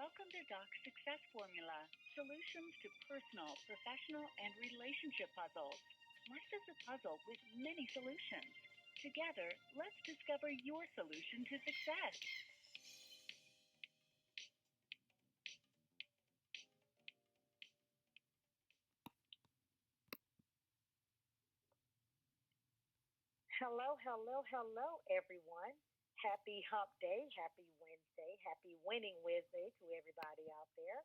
Welcome to Doc Success Formula Solutions to Personal, Professional, and Relationship Puzzles. Life is a puzzle with many solutions. Together, let's discover your solution to success. Hello, hello, hello, everyone. Happy Hump Day, happy Wednesday, happy Winning Wednesday to everybody out there.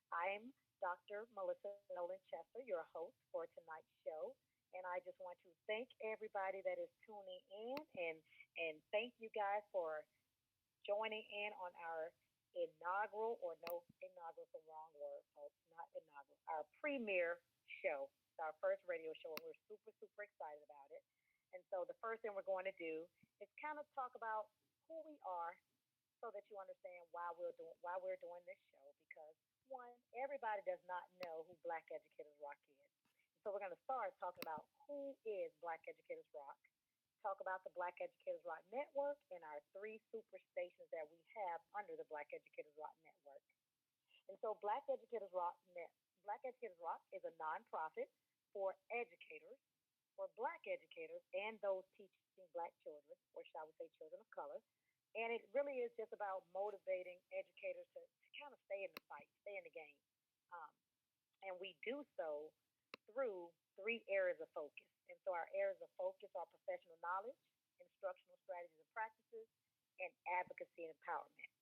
I'm Dr. Melissa Noland-Chester, your host for tonight's show. And I just want to thank everybody that is tuning in and thank you guys for joining in on our inaugural, or no, inaugural is the wrong word, folks, not inaugural, our premiere show. It's our first radio show, and we're super, super excited about it. And so the first thing we're going to do is kind of talk about who we are so that you understand why we're doing this show. Because one, everybody does not know who Black Educators Rock is. So we're going to start talking about who is Black Educators Rock, talk about the Black Educators Rock Network and our three super stations that we have under the Black Educators Rock Network. And so Black Educators Rock is a nonprofit for educators, for Black educators and those teaching Black children, or shall we say children of color. And it really is just about motivating educators to kind of stay in the fight, stay in the game. Um, and we do so through three areas of focus. And so our areas of focus are professional knowledge, instructional strategies and practices, and advocacy and empowerment.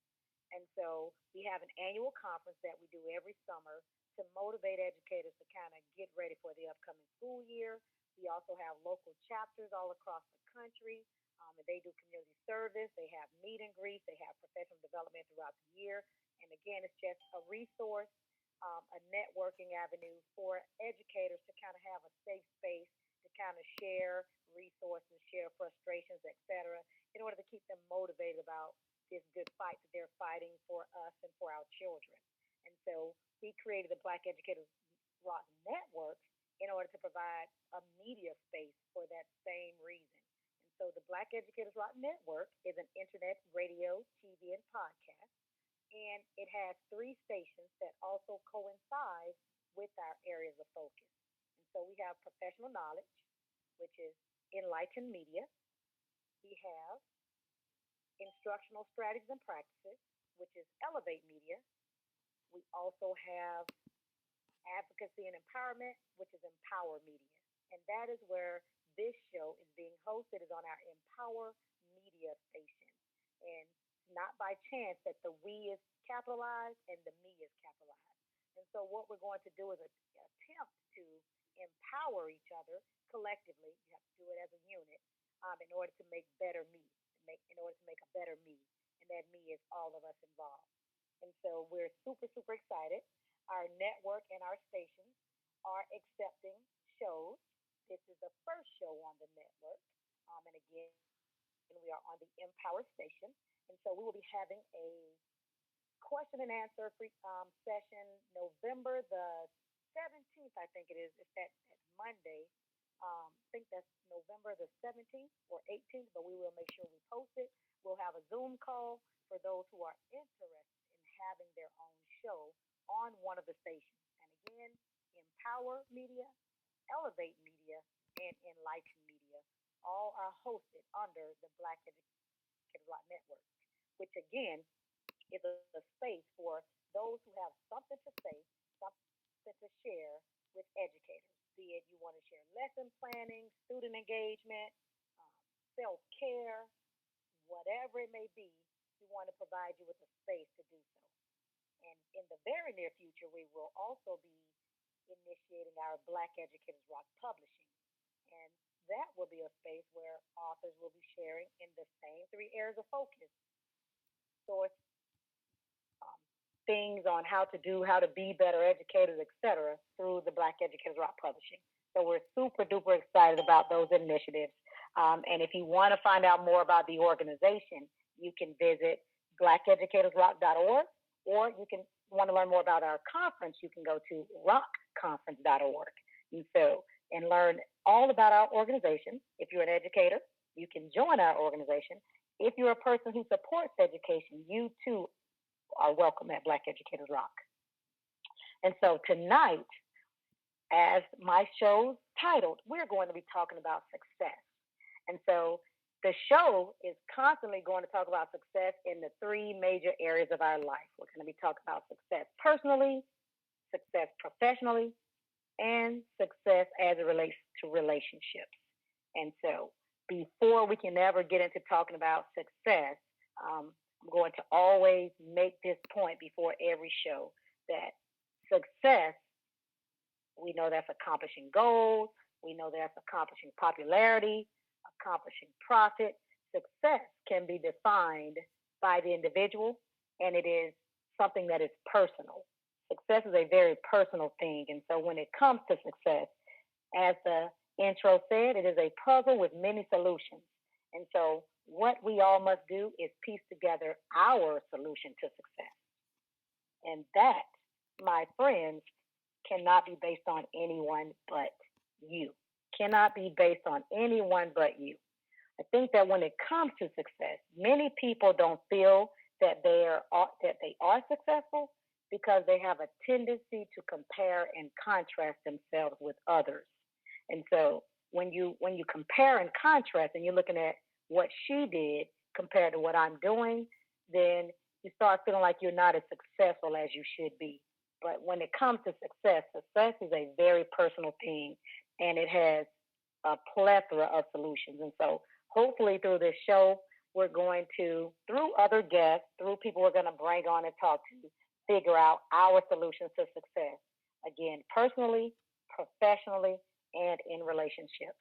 And so we have an annual conference that we do every summer to motivate educators to kind of get ready for the upcoming school year. We also have local chapters all across the country. And they do community service. They have meet and greets. They have professional development throughout the year. And again, it's just a resource, a networking avenue for educators to kind of have a safe space to kind of share resources, share frustrations, etc., in order to keep them motivated about this good fight that they're fighting for us and for our children. And so we created the Black Educators Rock Network in order to provide a media space for that same reason. And so the Black Educators Rock Network is an internet radio, TV, and podcast. And it has three stations that also coincide with our areas of focus. And so we have professional knowledge, which is Enlightened Media. We have instructional strategies and practices, which is Elevate Media. We also have advocacy and empowerment, which is Empower Media. And that is where this show is being hosted, is on our Empower Media station. And not by chance that the we is capitalized and the me is capitalized. And so what we're going to do is attempt to empower each other collectively. You have to do it as a unit in order to make better me, in order to make a better me. And that me is all of us involved. And so we're super, super excited. Our network and our stations are accepting shows. This is the first show on the network. And again, we are on the Empower station. And so we will be having a question and answer session November the 17th, I think it is. It's that Monday. I think that's November the 17th or 18th, but we will make sure we post it. We'll have a Zoom call for those who are interested in having their own show on one of the stations. And again, Empower Media, Elevate Media, and Enlighten Media all are hosted under the Black Educators Rock Network, which again is a space for those who have something to say, something to share with educators. Be it you want to share lesson planning, student engagement, self care, whatever it may be, we want to provide you with a space to do so. And in the very near future, we will also be initiating our Black Educators Rock Publishing. And that will be a space where authors will be sharing in the same three areas of focus. So it's things on how to do, how to be better educators, etc., through the Black Educators Rock Publishing. So we're super duper excited about those initiatives. And if you want to find out more about the organization, you can visit blackeducatorsrock.org, or you can want to learn more about our conference, you can go to rockconference.org. And learn all about our organization. If you're an educator, you can join our organization. If you're a person who supports education, you too are welcome at Black Educators Rock. And so tonight, as my show's titled, we're going to be talking about success. And so the show is constantly going to talk about success in the three major areas of our life. We're going to be talking about success personally, success professionally, and success as it relates to relationships. And so before we can ever get into talking about success, I'm going to always make this point before every show that success, we know that's accomplishing goals. We know that's accomplishing popularity, accomplishing profit. Success can be defined by the individual, and it is something that is personal. Success is a very personal thing. And so when it comes to success, as the intro said, it is a puzzle with many solutions. And so what we all must do is piece together our solution to success. And that, my friends, cannot be based on anyone but you. Cannot be based on anyone but you. I think that when it comes to success, many people don't feel that they are successful because they have a tendency to compare and contrast themselves with others. And so when you compare and contrast and you're looking at what she did compared to what I'm doing, then you start feeling like you're not as successful as you should be. But when it comes to success, success is a very personal thing, and it has a plethora of solutions. And so hopefully through this show, we're going to, through other guests, through people we're going to bring on and talk to, figure out our solutions to success. Again, personally, professionally, and in relationships.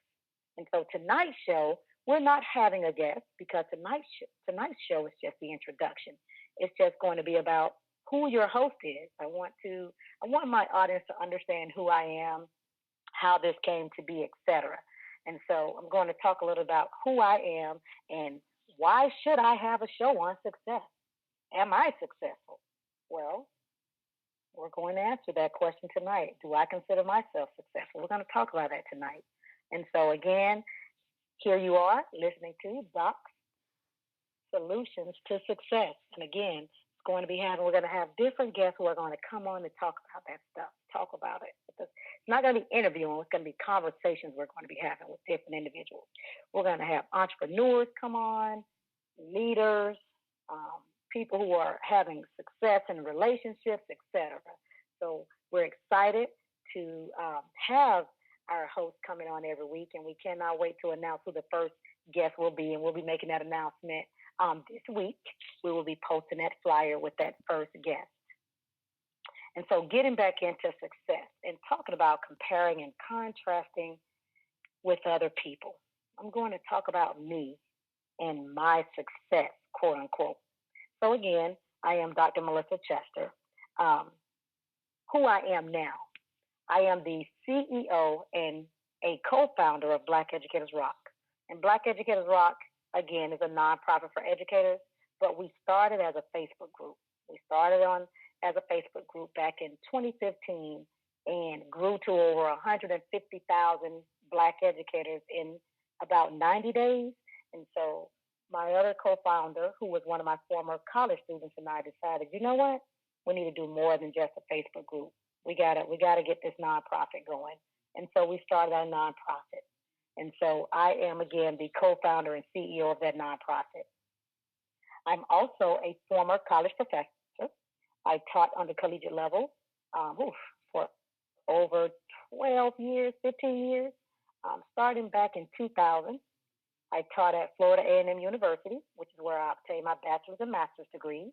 And so tonight's show, we're not having a guest because tonight's show is just the introduction. It's just going to be about who your host is. I want my audience to understand who I am, how this came to be, etc. And so I'm going to talk a little about who I am and why should I have a show on success? Am I successful? Well, we're going to answer that question tonight. Do I consider myself successful? We're going to talk about that tonight. And so again, here you are listening to Doc's Solutions to Success. And again, we're going to have different guests who are going to come on and talk about that stuff, talk about it. It's not going to be interviewing. It's going to be conversations we're going to be having with different individuals. We're going to have entrepreneurs come on, leaders, people who are having success in relationships, etc. So we're excited to have our host coming on every week, and we cannot wait to announce who the first guest will be, and we'll be making that announcement this week. We will be posting that flyer with that first guest. And so getting back into success and talking about comparing and contrasting with other people, I'm going to talk about me and my success, quote unquote. So again, I am Dr. Melissa Chester. Who I am now, I am the CEO and a co-founder of Black Educators Rock. And Black Educators Rock, again, is a nonprofit for educators, but we started as a Facebook group. We started as a Facebook group back in 2015 and grew to over 150,000 Black educators in about 90 days. And so my other co-founder, who was one of my former college students, and I decided, you know what? We need to do more than just a Facebook group. We gotta get this nonprofit going. And so we started our nonprofit. And so I am, again, the co-founder and CEO of that nonprofit. I'm also a former college professor. I taught on the collegiate level for over 12 years, 15 years, starting back in 2000. I taught at Florida A&M University, which is where I obtained my bachelor's and master's degrees.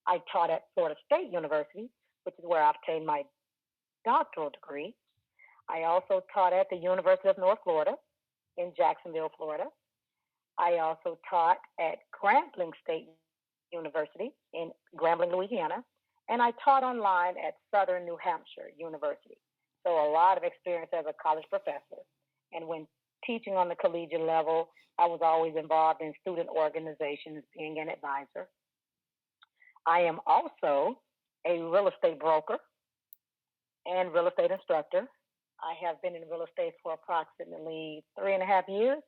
I taught at Florida State University, which is where I obtained my doctoral degree. I also taught at the University of North Florida in Jacksonville, Florida. I also taught at Grambling State University in Grambling, Louisiana, and I taught online at Southern New Hampshire University. So a lot of experience as a college professor. And when teaching on the collegiate level, I was always involved in student organizations, being an advisor. I am also a real estate broker and real estate instructor. I have been in real estate for approximately 3.5 years.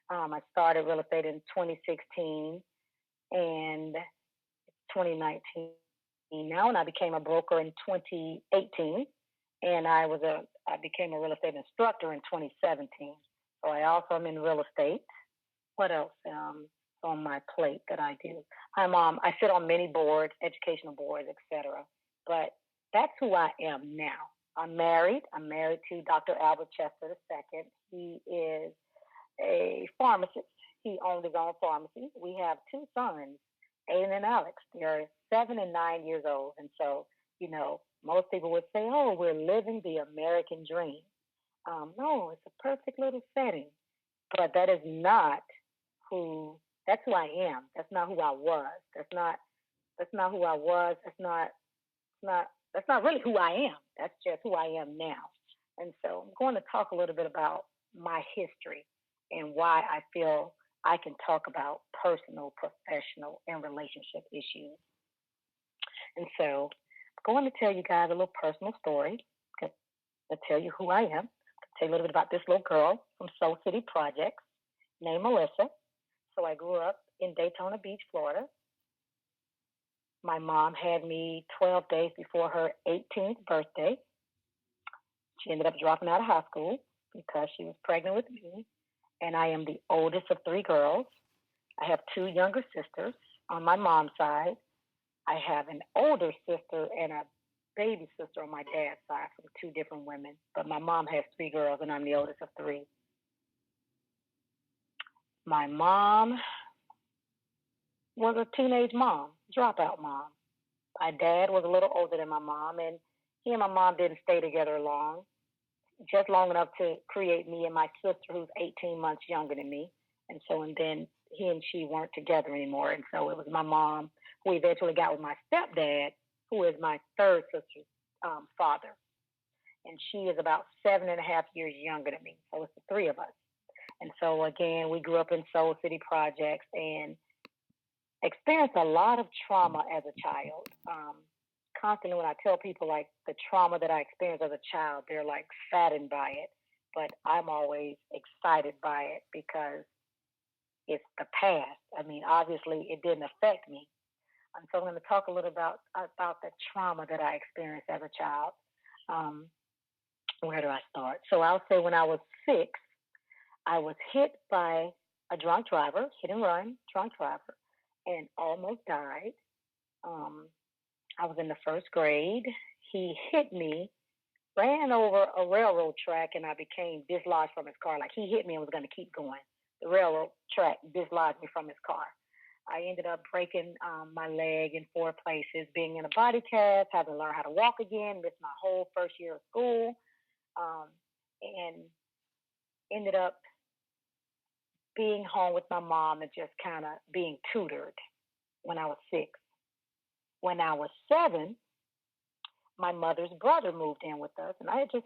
I started real estate in 2016 and 2019. now, and I became a broker in 2018, and I became a real estate instructor in 2017. So I also am in real estate. What else on my plate that I do? I sit on many boards, educational boards, etc. But that's who I am now. I'm married. I'm married to Dr. Albert Chester II. He is a pharmacist. He owns his own pharmacy. We have two sons, Aiden and Alex. They're 7 and 9 years old. And so, most people would say, oh, we're living the American dream. No, it's a perfect little setting. But that is not that's who I am. That's not who I was. That's not who I was. That's not really who I am. That's just who I am now. And so I'm going to talk a little bit about my history and why I feel I can talk about personal, professional, and relationship issues. And so I'm going to tell you guys a little personal story. I'll tell you who I am. I'll tell you a little bit about this little girl from Soul City Projects named Melissa. So I grew up in Daytona Beach, Florida. My mom had me 12 days before her 18th birthday. She ended up dropping out of high school because she was pregnant with me. And I am the oldest of 3 girls. I have 2 younger sisters on my mom's side. I have an older sister and a baby sister on my dad's side from 2 different women. But my mom has 3 girls, and I'm the oldest of 3. My mom was a teenage mom, dropout mom. My dad was a little older than my mom, and he and my mom didn't stay together long, just long enough to create me and my sister, who's 18 months younger than me. And then he and she weren't together anymore. And so it was my mom who eventually got with my stepdad, who is my third sister's father. And she is about 7.5 years younger than me. So it's the 3 of us. And so, again, we grew up in Soul City Projects and experienced a lot of trauma as a child. Constantly when I tell people, like, the trauma that I experienced as a child, they're, like, saddened by it. But I'm always excited by it because it's the past. I mean, obviously, it didn't affect me. And so I'm going to talk a little about the trauma that I experienced as a child. Where do I start? So I'll say when I was 6, I was hit by a drunk driver, hit and run drunk driver, and almost died. I was in the 1st grade. He hit me, ran over a railroad track, and I became dislodged from his car. Like, he hit me and was going to keep going. The railroad track dislodged me from his car. I ended up breaking my leg in 4 places, being in a body cast, having to learn how to walk again, missed my whole 1st year of school, and ended up being home with my mom and just kind of being tutored when I was 6. When I was 7, my mother's brother moved in with us, and I had just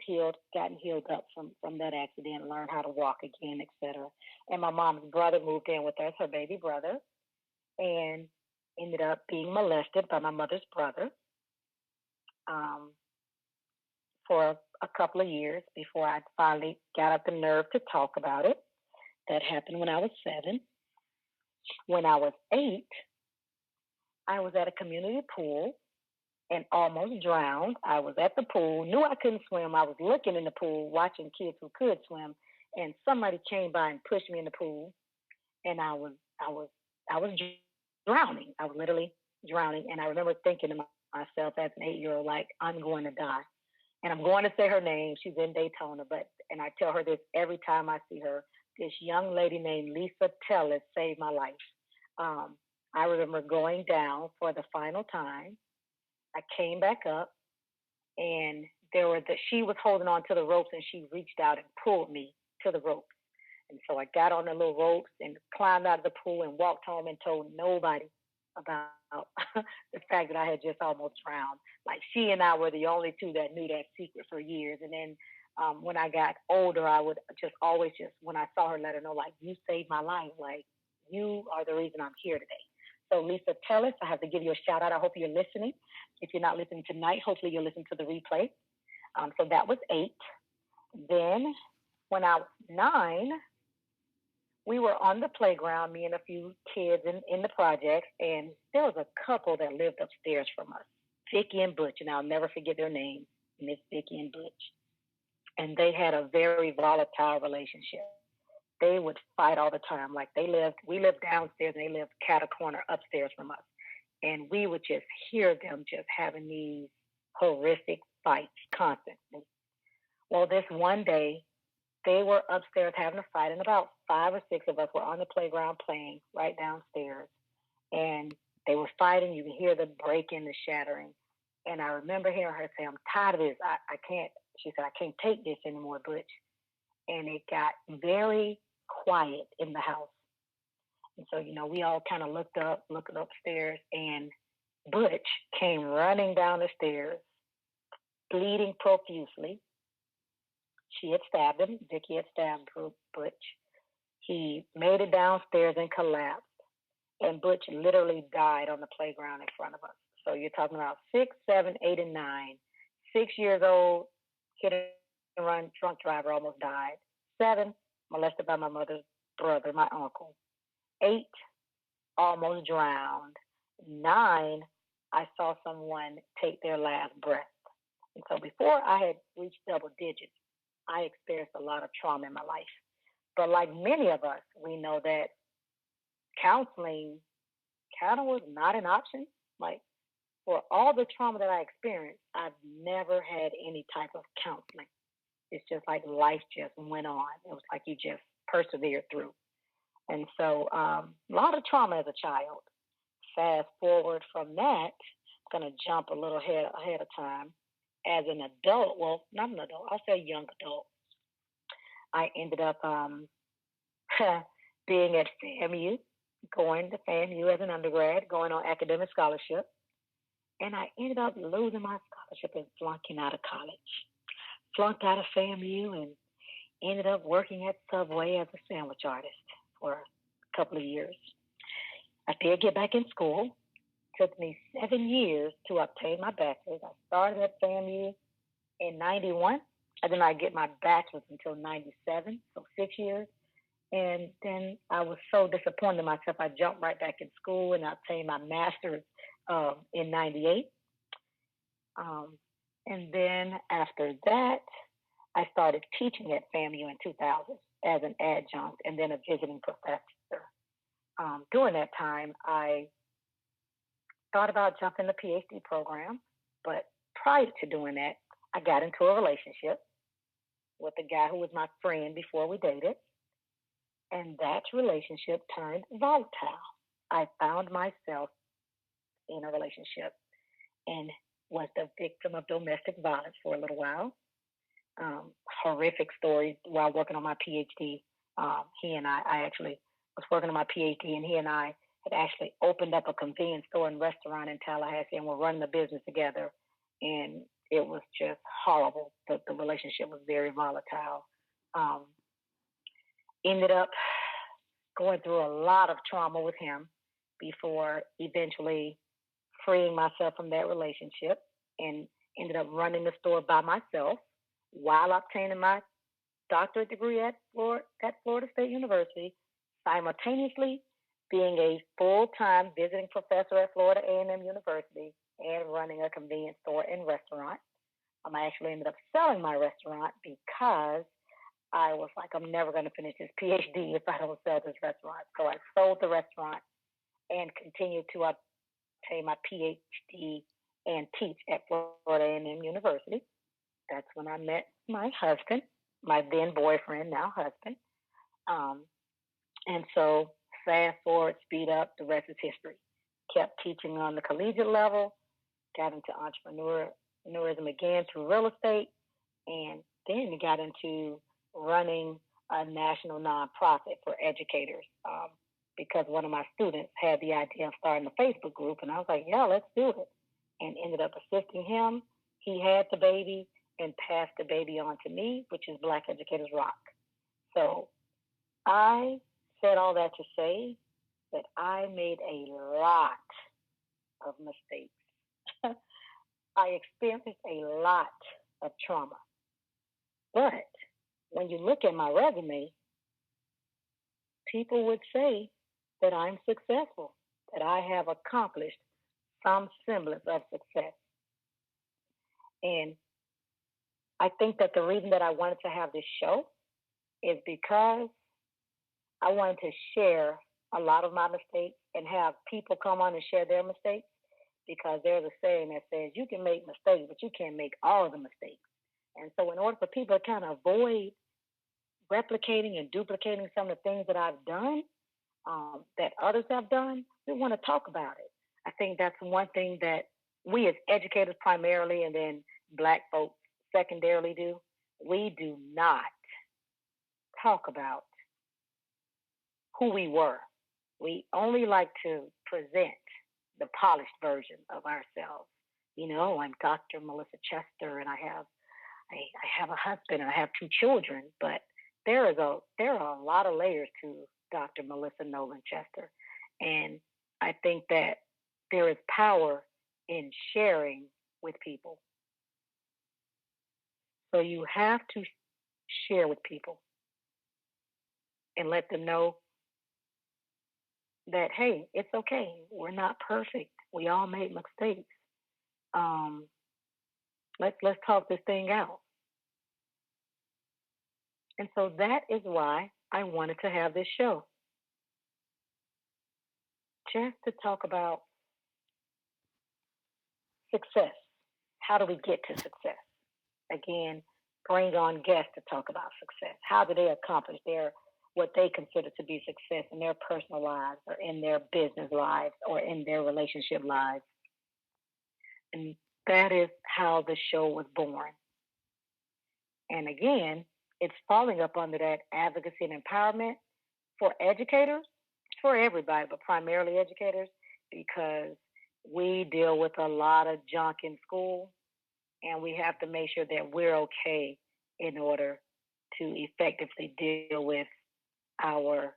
gotten healed up from that accident, learned how to walk again, etc. And my mom's brother moved in with us, her baby brother, and ended up being molested by my mother's brother for a couple of years before I finally got up the nerve to talk about it. That happened when I was 7. When I was 8, I was at a community pool and almost drowned. I was at the pool, knew I couldn't swim. I was looking in the pool, watching kids who could swim, and somebody came by and pushed me in the pool, and I was drowning. I was literally drowning, and I remember thinking to myself as an 8-year-old, like, I'm going to die. And I'm going to say her name. She's in Daytona, and I tell her this every time I see her. This young lady named Lisa Tellis saved my life. I remember going down for the final time. I came back up, and she was holding on to the ropes, and she reached out and pulled me to the ropes. And so I got on the little ropes and climbed out of the pool and walked home and told nobody about the fact that I had just almost drowned. Like, she and I were the only 2 that knew that secret for years. And then when I got older, I would just always when I saw her, let her know, like, you saved my life. Like, you are the reason I'm here today. So Lisa Tellis, I have to give you a shout out. I hope you're listening. If you're not listening tonight, hopefully you'll listen to the replay. So that was 8. Then when I was 9, we were on the playground, me and a few kids in the projects, and there was a couple that lived upstairs from us. Vicky and Butch, and I'll never forget their names, Miss Vicky and Butch. And they had a very volatile relationship. They would fight all the time. Like we lived downstairs and they lived cat a corner upstairs from us. And we would just hear them just having these horrific fights constantly. Well, this one day, they were upstairs having a fight, and about 5 or 6 of us were on the playground playing right downstairs. And they were fighting. You could hear the breaking, the shattering. And I remember hearing her say, "I'm tired of this. I can't." She said, "I can't take this anymore, Butch." And it got very quiet in the house. And so, we all kind of looking upstairs, and Butch came running down the stairs, bleeding profusely. She had stabbed him. Vicky had stabbed Butch. He made it downstairs and collapsed. And Butch literally died on the playground in front of us. So you're talking about 6, 7, 8, and 9. 6 years old, hit and run, drunk driver, almost died. 7, molested by my mother's brother, my uncle. 8, almost drowned. 9, I saw someone take their last breath. And so before I had reached double digits, I experienced a lot of trauma in my life. But like many of us, we know that counseling kind of was not an option. Like, for all the trauma that I experienced, I've never had any type of counseling. It's just like life just went on. It was like you just persevered through. And so a lot of trauma as a child. Fast forward from that, I'm going to jump a little ahead of time. As an adult, well, not an adult, I'll say young adult, I ended up being at FAMU, going to FAMU as an undergrad, going on academic scholarship. And I ended up losing my scholarship and flunking out of college. Flunked out of FAMU and ended up working at Subway as a sandwich artist for a couple of years. I did get back in school. Took me 7 years to obtain my bachelor's. I started at FAMU in 91. I did not get my bachelor's until 97, so 6 years. And then I was so disappointed in myself, I jumped right back in school and I obtained my master's in 98. And then after that, I started teaching at FAMU in 2000 as an adjunct and then a visiting professor. During that time, I thought about jumping the PhD program, but prior to doing that, I got into a relationship with a guy who was my friend before we dated, and that relationship turned volatile. I found myself in a relationship and was the victim of domestic violence for a little while. Horrific stories while working on my PhD. He and I actually was working on my PhD, and he and I had actually opened up a convenience store and restaurant in Tallahassee, and we're running the business together. And it was just horrible. The relationship was very volatile. Ended up going through a lot of trauma with him before eventually freeing myself from that relationship, and ended up running the store by myself while obtaining my doctorate degree at Florida State University, simultaneously being a full-time visiting professor at Florida A&M University and running a convenience store and restaurant. I actually ended up selling my restaurant because I was like, I'm never going to finish this PhD if I don't sell this restaurant. So I sold the restaurant and continued to obtain my PhD and teach at Florida A&M University. That's when I met my husband, my then boyfriend, now husband. And so fast forward, speed up, the rest is history. Kept teaching on the collegiate level, got into entrepreneurism again through real estate, and then got into running a national nonprofit for educators because one of my students had the idea of starting a Facebook group, and I was like, yeah, let's do it, and ended up assisting him. He had the baby and passed the baby on to me, which is Black Educators Rock. So I said all that to say that I made a lot of mistakes. I experienced a lot of trauma. But when you look at my resume, people would say that I'm successful, that I have accomplished some semblance of success. And I think that the reason that I wanted to have this show is because I wanted to share a lot of my mistakes and have people come on and share their mistakes, because there's a saying that says you can make mistakes, but you can't make all of the mistakes. And so in order for people to kind of avoid replicating and duplicating some of the things that I've done, that others have done, we want to talk about it. I think that's one thing that we as educators primarily, and then Black folks secondarily do. We do not talk about who we were. We only like to present the polished version of ourselves. I'm Dr. Melissa Chester, and I have a husband and I have 2 children, but there are a lot of layers to Dr. Melissa Noland-Chester. And I think that there is power in sharing with people. So you have to share with people and let them know that, hey, it's okay. We're not perfect. We all make mistakes. Let's talk this thing out. And so that is why I wanted to have this show, just to talk about success. How do we get to success? Again, bring on guests to talk about success. How do they accomplish what they consider to be success in their personal lives, or in their business lives, or in their relationship lives? And that is how the show was born. And again, it's falling up under that advocacy and empowerment for educators, for everybody, but primarily educators, because we deal with a lot of junk in school, and we have to make sure that we're okay in order to effectively deal with our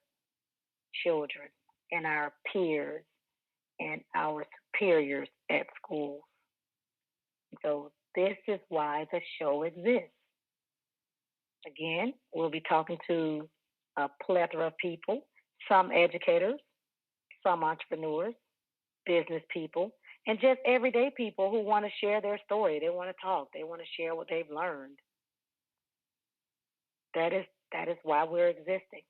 children and our peers and our superiors at school. So this is why the show exists. Again, we'll be talking to a plethora of people, some educators, some entrepreneurs, business people, and just everyday people who want to share their story. They want to talk. They want to share what they've learned. That is why we're existing.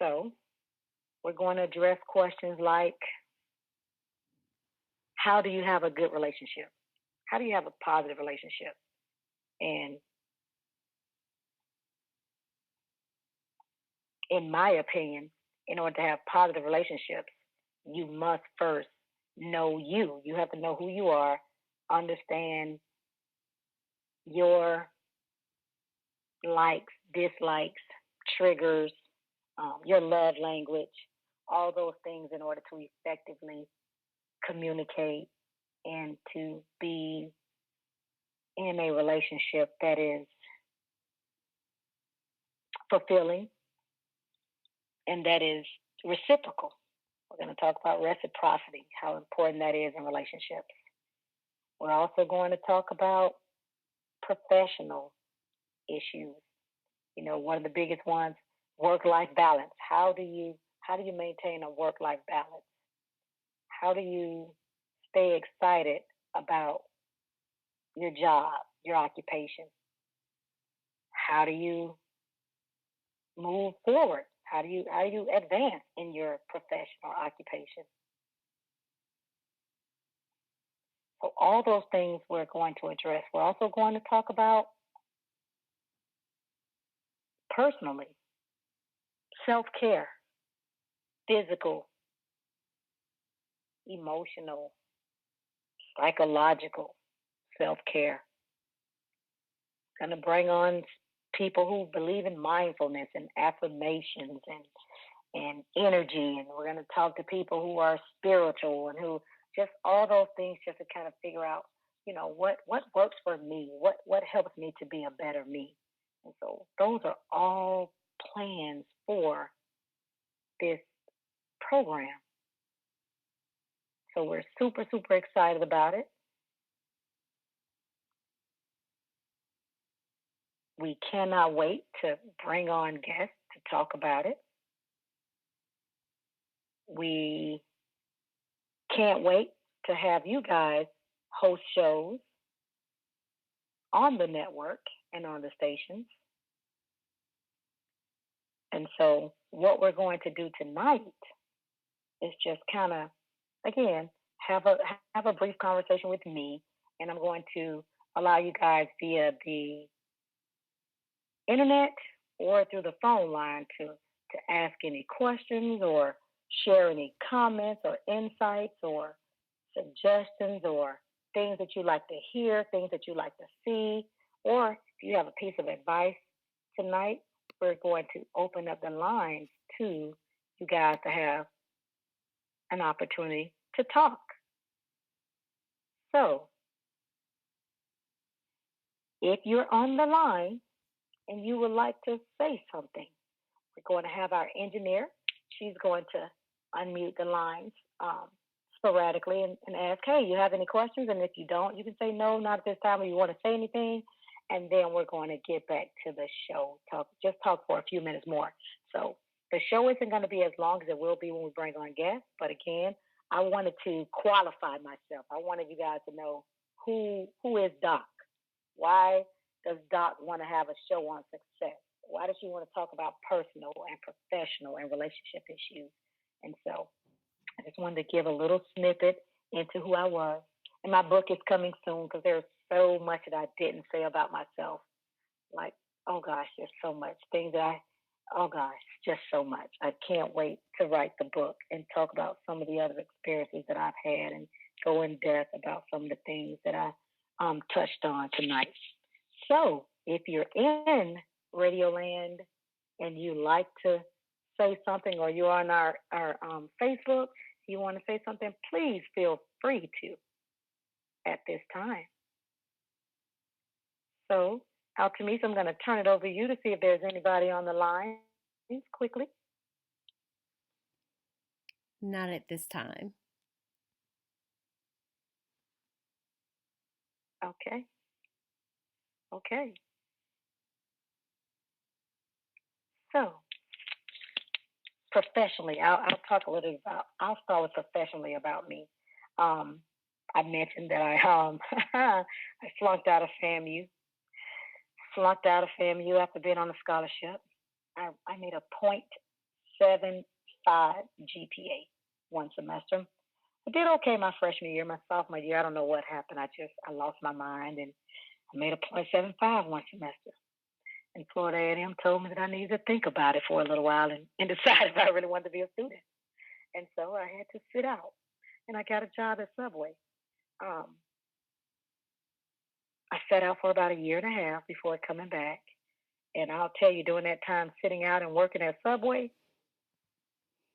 So we're going to address questions like, how do you have a good relationship? How do you have a positive relationship? And in my opinion, in order to have positive relationships, you must first know you. You have to know who you are, understand your likes, dislikes, triggers, your love language, all those things in order to effectively communicate and to be in a relationship that is fulfilling and that is reciprocal. We're going to talk about reciprocity, how important that is in relationships. We're also going to talk about professional issues. One of the biggest ones, work-life balance. How do you maintain a work-life balance? How do you stay excited about your job, your occupation? How do you move forward? How do you advance in your profession or occupation? So all those things we're going to address. We're also going to talk about personally, self-care, physical, emotional, psychological self-care. Going to bring on people who believe in mindfulness and affirmations and energy, and we're going to talk to people who are spiritual and who just all those things, just to kind of figure out, what works for me, what helps me to be a better me. And so those are all plans for this program. So we're super, super excited about it. We cannot wait to bring on guests to talk about it. We can't wait to have you guys host shows on the network and on the stations. And so what we're going to do tonight is just kind of, again, have a brief conversation with me, and I'm going to allow you guys via the internet or through the phone line to ask any questions or share any comments or insights or suggestions or things that you like to hear, things that you like to see, or if you have a piece of advice tonight, we're going to open up the lines to you guys to have an opportunity to talk. So, if you're on the line and you would like to say something, we're going to have our engineer. She's going to unmute the lines sporadically and ask, hey, you have any questions? And if you don't, you can say no, not at this time, or you want to say anything. And then we're going to get back to the show. Just talk for a few minutes more. So the show isn't going to be as long as it will be when we bring on guests. But again, I wanted to qualify myself. I wanted you guys to know who is Doc. Why does Doc want to have a show on success? Why does she want to talk about personal and professional and relationship issues? And so I just wanted to give a little snippet into who I was. And my book is coming soon because there's so much that I didn't say about myself. Like, oh gosh, there's so much things that just so much. I can't wait to write the book and talk about some of the other experiences that I've had and go in depth about some of the things that I touched on tonight. So if you're in Radioland and you like to say something, or you're on our Facebook, you want to say something, please feel free to at this time. So, Altamisa, I'm going to turn it over to you to see if there's anybody on the line quickly. Not at this time. Okay. So, professionally, I'll talk a little about, I'll start with professionally about me. I mentioned that I flunked out of FAMU. Flunked out of FAMU after being on a scholarship. I made a .75 GPA one semester. I did okay my freshman year. My sophomore year, I don't know what happened. I lost my mind, and I made a .75 one semester. And Florida A&M told me that I needed to think about it for a little while and decide if I really wanted to be a student. And so I had to sit out, and I got a job at Subway. I sat out for about a year and a half before coming back. And I'll tell you, during that time sitting out and working at Subway,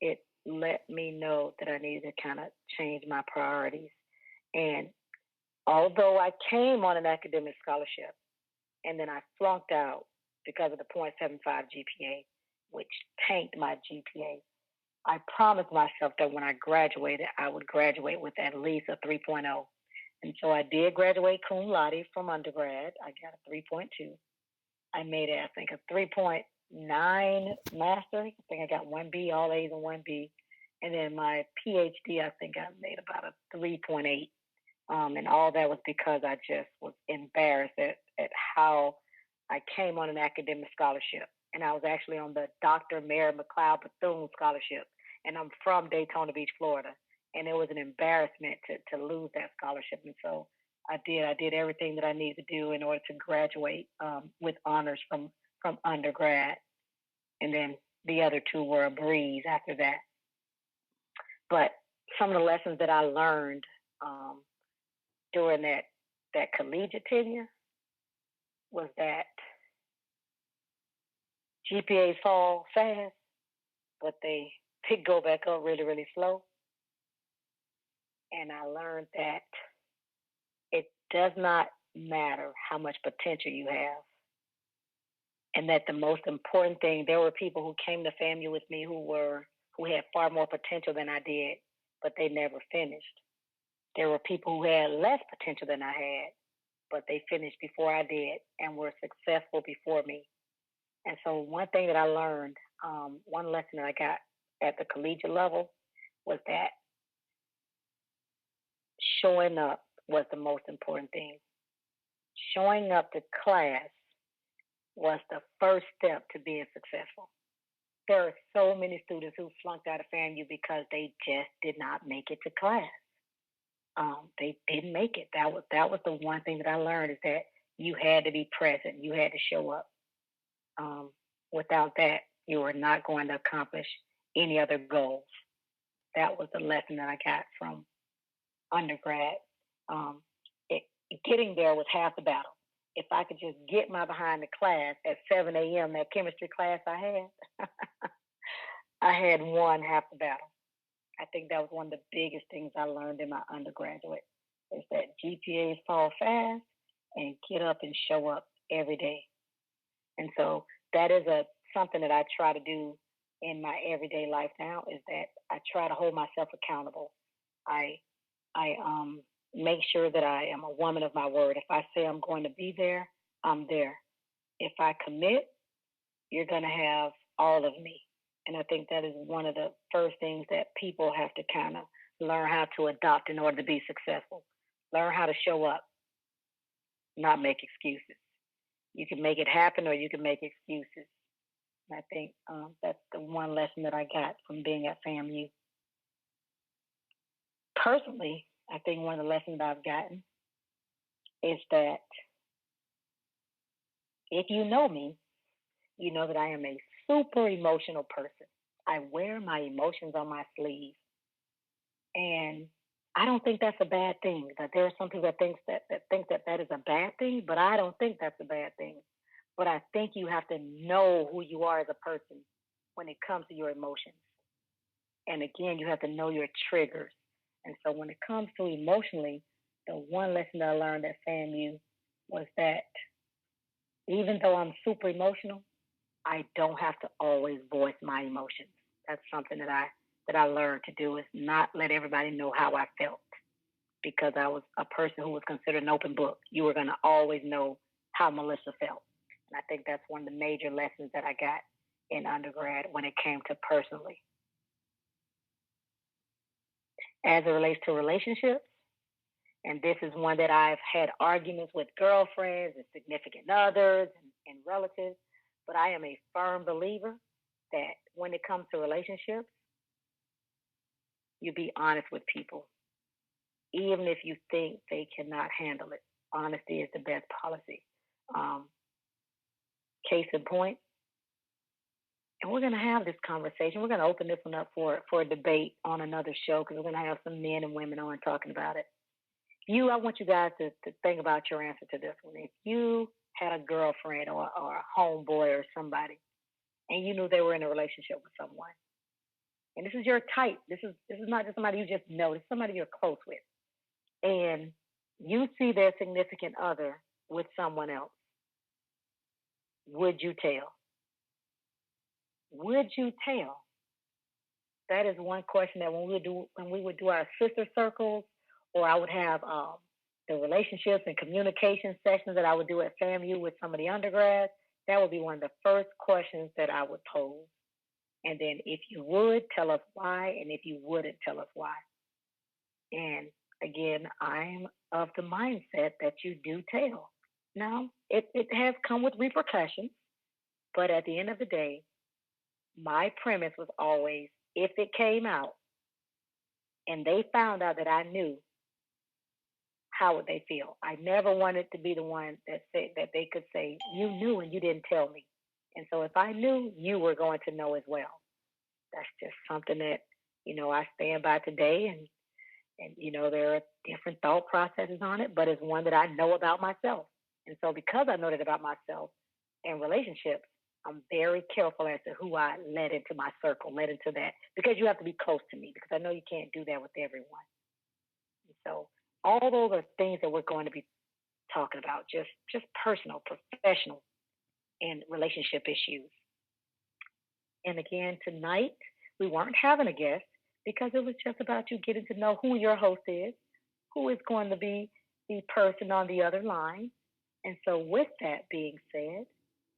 it let me know that I needed to kind of change my priorities. And although I came on an academic scholarship and then I flunked out because of the .75 GPA, which tanked my GPA, I promised myself that when I graduated, I would graduate with at least a 3.0. And so I did graduate cum laude from undergrad. I got a 3.2. I made it, I think, a 3.9 master's. I think I got 1B, all A's and 1B. And then my PhD, I think I made about a 3.8. And all that was because I just was embarrassed at how I came on an academic scholarship. And I was actually on the Dr. Mary McLeod Bethune Scholarship. And I'm from Daytona Beach, Florida. And it was an embarrassment to lose that scholarship. And so I did everything that I needed to do in order to graduate with honors from undergrad. And then the other two were a breeze after that. But some of the lessons that I learned during that collegiate tenure was that GPAs fall fast, but they go back up really, really slow. And I learned that it does not matter how much potential you have. And that the most important thing, there were people who came to FAMU with me who had far more potential than I did, but they never finished. There were people who had less potential than I had, but they finished before I did and were successful before me. And so one thing that I learned, one lesson that I got at the collegiate level was that showing up was the most important thing. Showing up to class was the first step to being successful. There are so many students who flunked out of FAMU because they just did not make it to class. They didn't make it. That was the one thing that I learned, is that you had to be present. You had to show up. Without that, you were not going to accomplish any other goals. That was the lesson that I got from undergrad. Getting there was half the battle. If I could just get my behind the class at 7 a.m., that chemistry class I had, I had won half the battle. I think that was one of the biggest things I learned in my undergraduate, is that GPAs fall fast and get up and show up every day. And so that is something that I try to do in my everyday life now, is that I try to hold myself accountable. I make sure that I am a woman of my word. If I say I'm going to be there, I'm there. If I commit, you're going to have all of me. And I think that is one of the first things that people have to kind of learn how to adopt in order to be successful. Learn how to show up, not make excuses. You can make it happen, or you can make excuses. And I think that's the one lesson that I got from being at FAMU. Personally, I think one of the lessons I've gotten is that if you know me, you know that I am a super emotional person. I wear my emotions on my sleeve. And I don't think that's a bad thing. That there are some people that think that is a bad thing, but I don't think that's a bad thing. But I think you have to know who you are as a person when it comes to your emotions. And again, you have to know your triggers. And so when it comes to emotionally, the one lesson that I learned at FAMU was that even though I'm super emotional, I don't have to always voice my emotions. That's something that I learned to do, is not let everybody know how I felt, because I was a person who was considered an open book. You were going to always know how Melissa felt. And I think that's one of the major lessons that I got in undergrad when it came to personally. As it relates to relationships, and this is one that I've had arguments with girlfriends and significant others and relatives, but I am a firm believer that when it comes to relationships, you be honest with people. Even if you think they cannot handle it, honesty is the best policy. Case in point, and we're going to have this conversation. We're going to open this one up for a debate on another show, because we're going to have some men and women on talking about it. I want you guys to think about your answer to this one. If you had a girlfriend or a homeboy or somebody, and you knew they were in a relationship with someone, and this is your type, this is not just somebody you just know, it's somebody you're close with, and you see their significant other with someone else, would you tell? Would you tell? That is one question that when we would do our sister circles, or I would have the relationships and communication sessions that I would do at FAMU with some of the undergrads, that would be one of the first questions that I would pose. And then if you would, tell us why, and if you wouldn't, tell us why. And again, I'm of the mindset that you do tell. Now, it has come with repercussions, but at the end of the day, my premise was always, if it came out and they found out that I knew, how would they feel? I never wanted to be the one that they could say, you knew and you didn't tell me. And so if I knew, you were going to know as well. That's just something that, I stand by today. And there are different thought processes on it, but it's one that I know about myself. And so because I know that about myself and relationships, I'm very careful as to who I let into my circle, let into that, because you have to be close to me, because I know you can't do that with everyone. And so all those are things that we're going to be talking about, just personal, professional, and relationship issues. And again, tonight, we weren't having a guest because it was just about you getting to know who your host is, who is going to be the person on the other line. And so with that being said,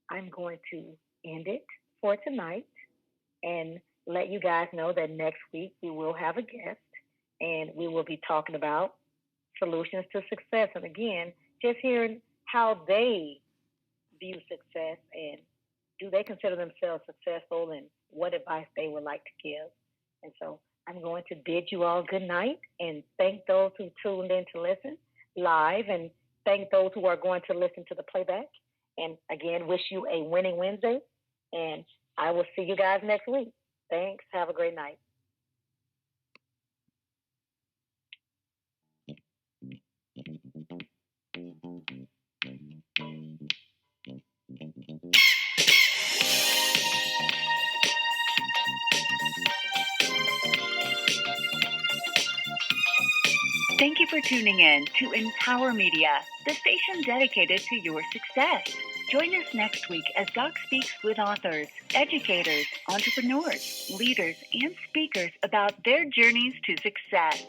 I'm going to end it for tonight and let you guys know that next week we will have a guest, and we will be talking about solutions to success. And again, just hearing how they view success and do they consider themselves successful and what advice they would like to give. And so I'm going to bid you all good night and thank those who tuned in to listen live and thank those who are going to listen to the playback. And again, wish you a winning Wednesday. And I will see you guys next week. Thanks. Have a great night. Thank you for tuning in to Empower Media, the station dedicated to your success. Join us next week as Doc speaks with authors, educators, entrepreneurs, leaders, and speakers about their journeys to success.